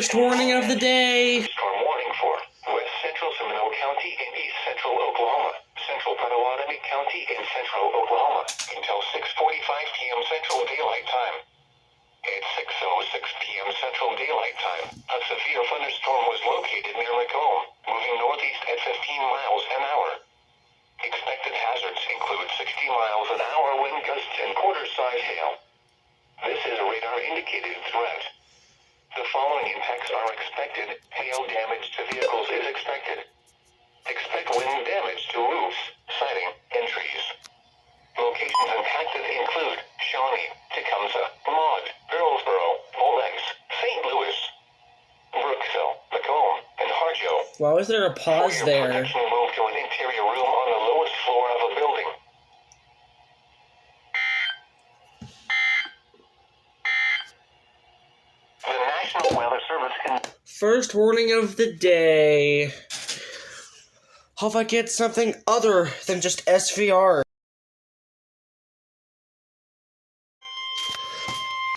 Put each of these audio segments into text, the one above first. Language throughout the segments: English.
First warning of the day. Storm warning for West Central Seminole County and East Central Oklahoma, Central Potawatomi County and Central Oklahoma until 6:45 p.m. Central Daylight Time. At 6:06 p.m. Central Daylight Time, a severe thunderstorm was located near Macomb, moving northeast at 15 miles an hour. Expected hazards include 60 miles an hour wind gusts and quarter-size hail. This is a radar-indicated threat. The following impacts are expected. Hail damage to vehicles is expected. Expect wind damage to roofs, siding, and trees. Locations impacted include Shawnee, Tecumseh, Maud, Earlsboro, Molex, St. Louis, Brookville, Macomb, and Harjo. Why was there a pause there? Protection, move to an interior room on the lowest floor of a building. The National Weather Service can... First warning of the day. Hope I get something other than just SVR.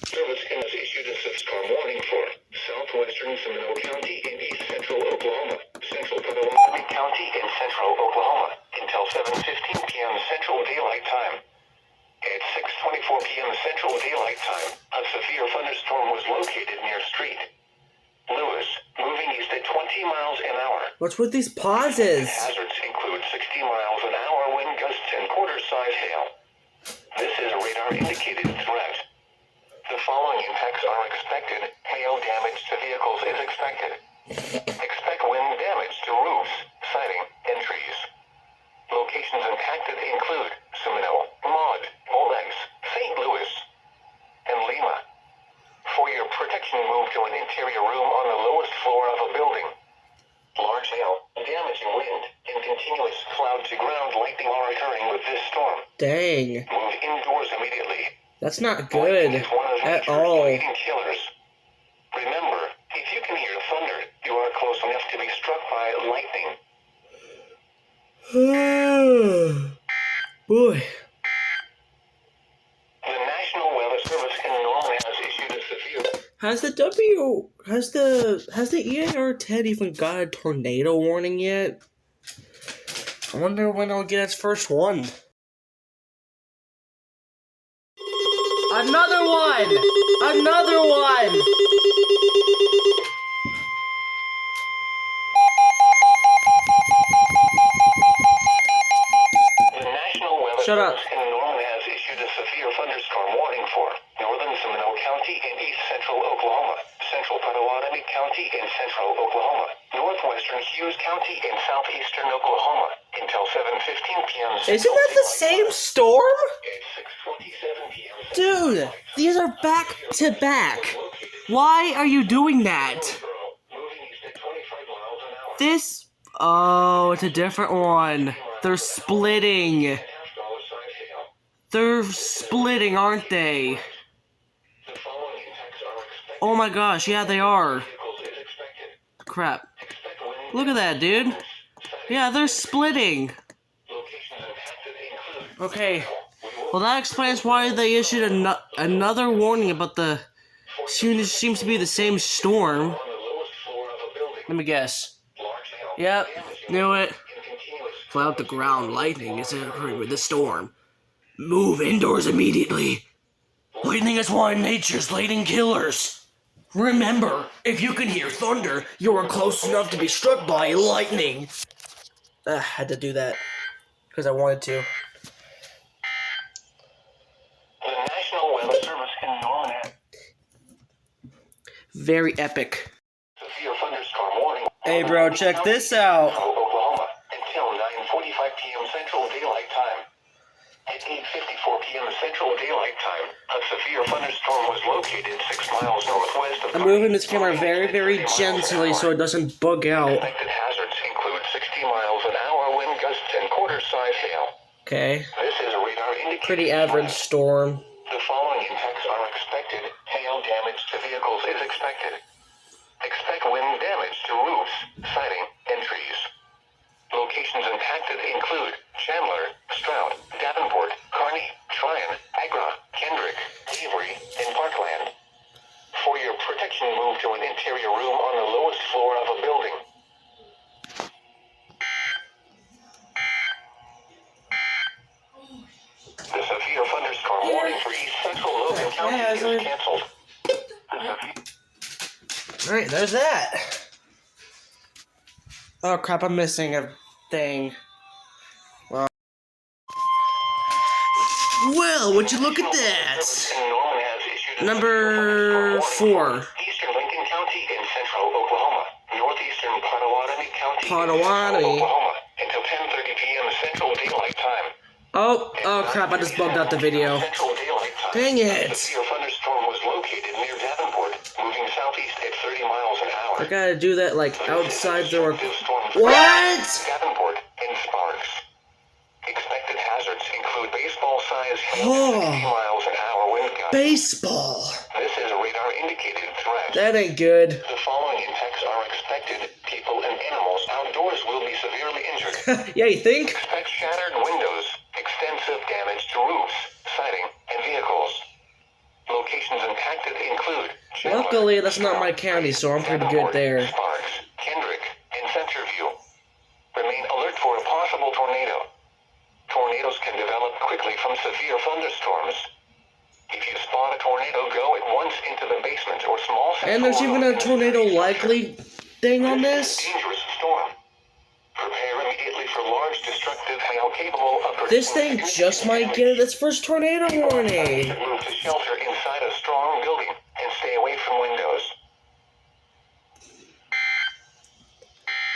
Service has issued a storm warning for southwestern Seminole County and east central Oklahoma, central Potawatomi County and central Oklahoma until 7:15 p.m. Central Daylight Time. At 6:24 p.m. Central Daylight Time, a severe thunderstorm was located near Street Lewis, moving east at 20 miles an hour. What's with these pauses? Hazards include 60 miles an hour wind gusts and quarter-size hail. This is a radar-indicated threat. The following impacts are expected. Hail damage to vehicles is expected. Expect wind damage to roofs, siding, and trees. Locations impacted include Seminole, Maud, Molex, St. Louis, and Lima. For your protection, move to an interior room on the lowest floor of a building. Large hail, damaging wind, and continuous cloud-to-ground lightning are occurring with this storm. Dang. Move indoors immediately. That's not good at all. Killers. Remember, if you can hear thunder, you are close enough to be struck by lightning. Boy. The National Weather Service in Norman has issued a severe... Has the EAR 10 even got a tornado warning yet? I wonder when it'll get its first one. Another one! Another one! The National Weather Service in Norman has issued a severe thunderstorm warning for northern Seminole County and east central Oklahoma, central Potawatomi County and central Oklahoma, northwestern Hughes County and southeastern Oklahoma until 7:15 p.m. Isn't that the same storm? At 6:27 p.m. Dude, these are back to back. Why are you doing that? This... Oh, it's a different one. They're splitting. They're splitting, aren't they? Oh my gosh, yeah, they are. Crap. Look at that, dude. Yeah, they're splitting. Okay. Well, that explains why they issued another warning about the... Seems to be the same storm. Let me guess. Yep, knew it. Fly out the ground, lightning is occurring with the storm. Move indoors immediately. Lightning is one of nature's lightning killers. Remember, if you can hear thunder, you are close enough to be struck by lightning. I had to do that because I wanted to. The National Weather Service in Norman has Very epic. severe thunderstorm warning. Hey bro, check this out. Oklahoma until 9:45 p.m. Central Daylight Time. At 8:54 p.m. Central Daylight Time, a severe thunderstorm was located 6 miles northwest of... I'm moving this camera very, very gently so it doesn't bug out. Expected hazards include 60 miles an hour wind gusts and quarter-size hail. Okay. This is a radar indicator. Pretty average storm. The following impacts are expected. Hail damage to vehicles is expected. Expect wind damage to roofs, siding, and trees. Locations impacted include Chandler, Stroud, Davenport, Kearney, Tryon, Agra, Kendrick, Avery, and Parkland. For your protection, move to an interior room on The severe thunderstorm warning for East Central Logan County is canceled. Alright, there's that. Oh crap, I'm missing a thing. Well, would you look at that? Number 4. Eastern Lincoln County in central Oklahoma. Northeastern Potawatomi County Potawatomi. in central Oklahoma until 10:30 p.m. Central Daylight Time. Oh crap, I just bugged out the video. Central Daylight Time. Dang it. The severe thunderstorm was located near Davenport, moving southeast at 30 miles an hour. I gotta do that like outside the work. What? Davenport and Sparks. Expected hazards include baseball-sized hail and 60 miles an hour wind gusts. Baseball. This is a radar-indicated threat. That ain't good. The following impacts are expected. People and animals outdoors will be severely injured. Yeah, you think? Expect shattered windows, extensive damage to roofs, siding, and vehicles. Locations impacted include Chandler, Luckily, that's not my county, so I'm pretty good there. Sparks, Kendrick, and Centerview. Remain alert for a possible tornado. Tornadoes can develop quickly from severe thunderstorms. If you spot a tornado, go at once into the basement or small central And there's even room. a tornado likely thing on This this. is a dangerous storm. Prepare immediately for large destructive hail capable of This thing just might get its first tornado warning. Move to shelter inside a strong building and stay away from windows.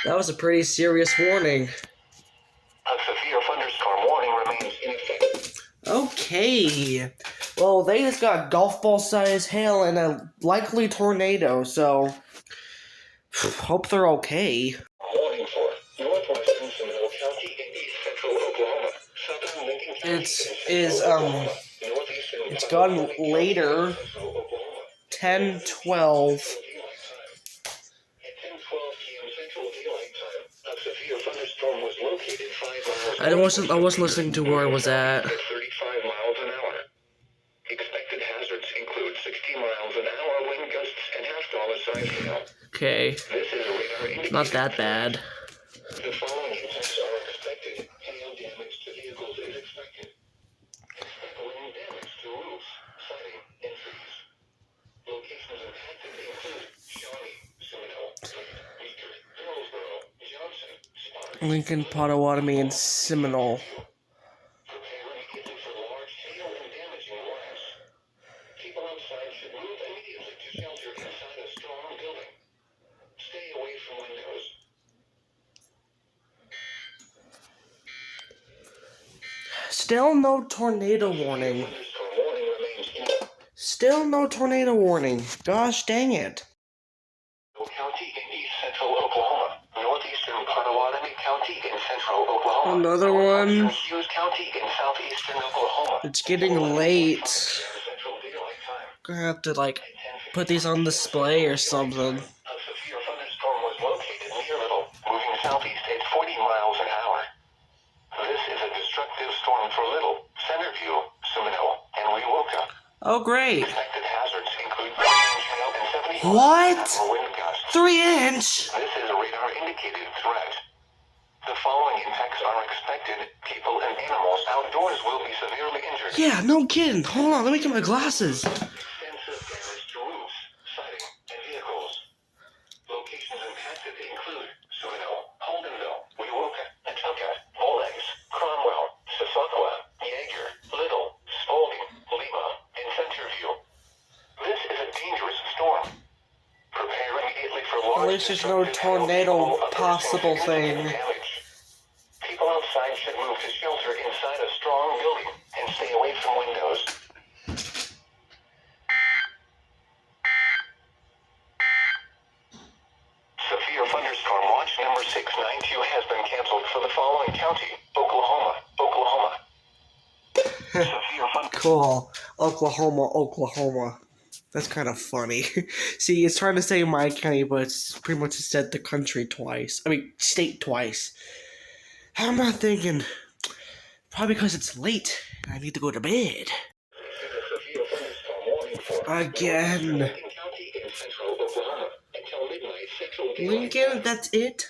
That was a pretty serious warning. A severe thunderstorm warning remains in effect. Okay. Well, they just got golf ball size hail and a likely tornado, so hope they're okay. Warning for northwestern Seminole County and east central Oklahoma. Southern Lincoln County It's gone later. 10:12. I wasn't listening to where I was at. At 35 miles an hour. Expected hazards include 60 miles an hour wind gusts and half-dollar-sized hail. Okay. This is a radar indicator. Not that bad. The following impacts are expected. Hail damage to vehicles is expected. Expect wind damage to roofs, siding, and trees. Locations impacted include Shawnee, Seminole, Meeker, Hillsborough, Johnson, Sparks. Lincoln, Potawatomi, and Seminole. Prepare immediately for large hail and damaging winds. People outside should move immediately to shelter inside a strong building. Stay away from windows. Still no tornado warning. Thunderstorm warning remains in Still no tornado warning. Gosh dang it. County in east central Oklahoma. Northeastern Potawatomi County in central Oklahoma. Another one. Northwestern Hughes County in southeastern Oklahoma. It's getting late. Central Daylight Time. Gonna have to like put these on display or something. A severe thunderstorm was located near Little, moving southeast at 40 miles an hour. This is a destructive storm for Little, Centerview, Seminole, and Wewoka. Oh great. Expected hazards include 30-inch hail and 70 What? wind gusts. 3-inch? This is a radar-indicated threat. The following impacts are expected. People and animals outdoors will be severely injured. Yeah, no kidding. Hold on, let me get my glasses. Extensive damage to roofs, siding, and vehicles. Locations impacted include Seminole, Holdenville, Wewoka, Atuka, Molex, Cromwell, Sefaqua, Yeager, Little, Spalding, Lima, and Centerview. This is a dangerous storm. Prepare immediately for large At least there's no tornado possible thing. damage. People outside should move to shelter inside a strong building and stay away from windows. Severe thunderstorm watch number 692 has been canceled for the following county: Oklahoma, Oklahoma. Severe Cool. Oklahoma. That's kind of funny. See, it's trying to say my county, but it's pretty much said the country twice. I mean, state twice. I'm not thinking. Probably because it's late. I need to go to bed. Again. Lincoln, that's it?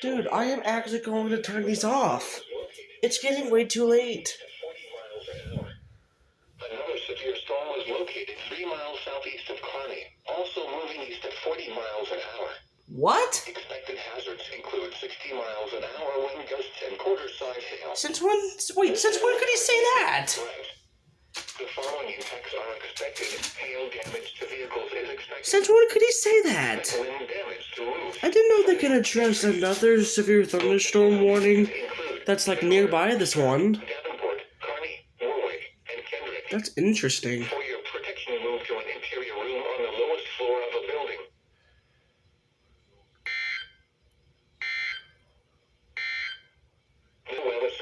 Dude, I am actually going to turn these off. It's getting way too late. 40 miles an hour. Another severe storm was located 3 miles southeast of Kearney, also moving east at 40 miles an hour. What? Expected hazards include 60 miles an hour wind gusts and quarter-size hail. Since when could he say that? The following impacts are expected. Hail damage to vehicles is expected. Since when could he say that? Wind damage to roofs. I didn't know they could address another severe thunderstorm warning that's like nearby this one. Davenport, Kearney, Warwick, and Kendrick. That's interesting. For your protection, move to an interior room on the lowest floor of a building.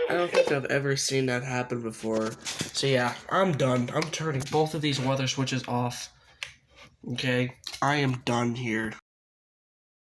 I don't think I've ever seen that happen before. So yeah, I'm done. I'm turning both of these weather switches off. Okay? I am done here.